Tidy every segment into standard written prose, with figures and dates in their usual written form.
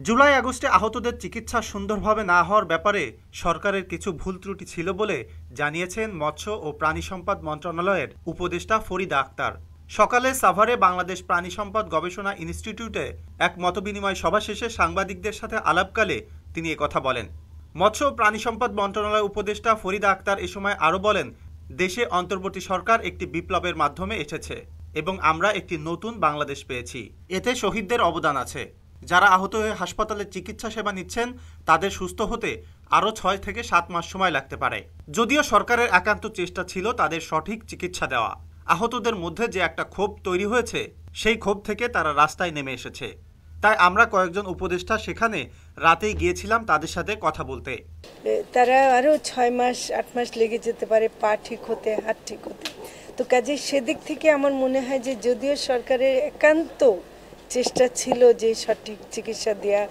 জুলাই আগস্টে আহতদের চিকিৎসা সুন্দরভাবে না হওয়ার ব্যাপারে সরকারের কিছু ভুল ত্রুটি ছিল বলে জানিয়েছেন মৎস্য ও প্রাণী সম্পদ মন্ত্রণালয়ের উপদেষ্টা ফরিদা আক্তার। সকালে সাভারে বাংলাদেশ প্রাণী সম্পদ গবেষণা ইনস্টিটিউটে এক মতবিনিময় সভা শেষে সাংবাদিকদের সাথে আলাপকালে তিনি একথা বলেন। মৎস্য ও প্রাণী সম্পদ মন্ত্রণালয় উপদেষ্টা ফরিদা আক্তার এ সময় আরও বলেন, দেশে অন্তর্বর্তী সরকার একটি বিপ্লবের মাধ্যমে এসেছে এবং আমরা একটি নতুন বাংলাদেশ পেয়েছি। এতে শহীদদের অবদান আছে। যারা আহত হয়ে হাসপাতালে চিকিৎসা সেবা নিচ্ছেন তাদের সুস্থ হতে আরও 6 থেকে 7 মাস সময় লাগতে পারে। যদিও সরকারের একান্ত চেষ্টা ছিল তাদের সঠিক চিকিৎসা দেওয়া, আহতদের মধ্যে যে একটা ক্ষোভ তৈরি হয়েছে সেই ক্ষোভ থেকে তারা রাস্তায় নেমে এসেছে। তাই আমরা কয়েকজন উপদেষ্টা সেখানে রাতেই গিয়েছিলাম তাদের সাথে কথা বলতে। তারা আরও 6 মাস 8 মাস লেগে যেতে পারে পা ঠিক হতে, হাত ঠিক হতে। তো কাজে সেদিক থেকে আমার মনে হয় যে যদিও সরকারের একান্ত চেষ্টা ছিল যে সঠিক চিকিৎসা দেওয়া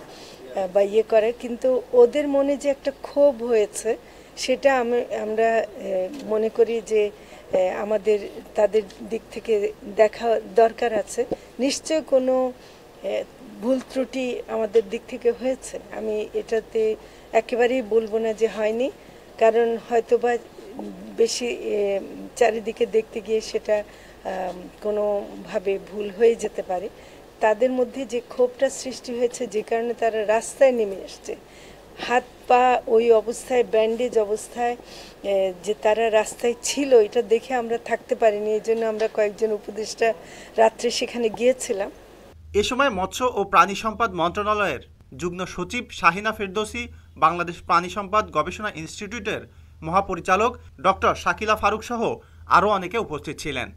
বা ইয়ে করে, কিন্তু ওদের মনে যে একটা ক্ষোভ হয়েছে সেটা আমরা মনে করি যে আমাদের তাদের দিক থেকে দেখা দরকার আছে। নিশ্চয় কোনো ভুল ত্রুটি আমাদের দিক থেকে হয়েছে, আমি এটাতে একেবারেই বলবো না যে হয়নি, কারণ হয়তোবা বেশি চারিদিকে দেখতে গিয়ে সেটা কোনোভাবে ভুল হয়ে যেতে পারে। তাদের মধ্যে যে ক্ষোভটা সৃষ্টি হয়েছে যে কারণে তারা রাস্তায় নেমে আসছে, হাত পা ওই অবস্থায় ব্যান্ডেজ অবস্থায় যে তারা রাস্তায় ছিল, এটা দেখে আমরা থাকতে পারিনি। এই জন্য আমরা কয়েকজন উপদেষ্টা রাত্রে সেখানে গিয়েছিলাম। এ সময় মৎস্য ও প্রাণী সম্পদ মন্ত্রণালয়ের যুগ্ম সচিব শাহিনা ফেরদৌসী, বাংলাদেশ প্রাণী সম্পদ গবেষণা ইনস্টিটিউটের মহাপরিচালক ডক্টর শাকিলা ফারুক সহ আরও অনেকে উপস্থিত ছিলেন।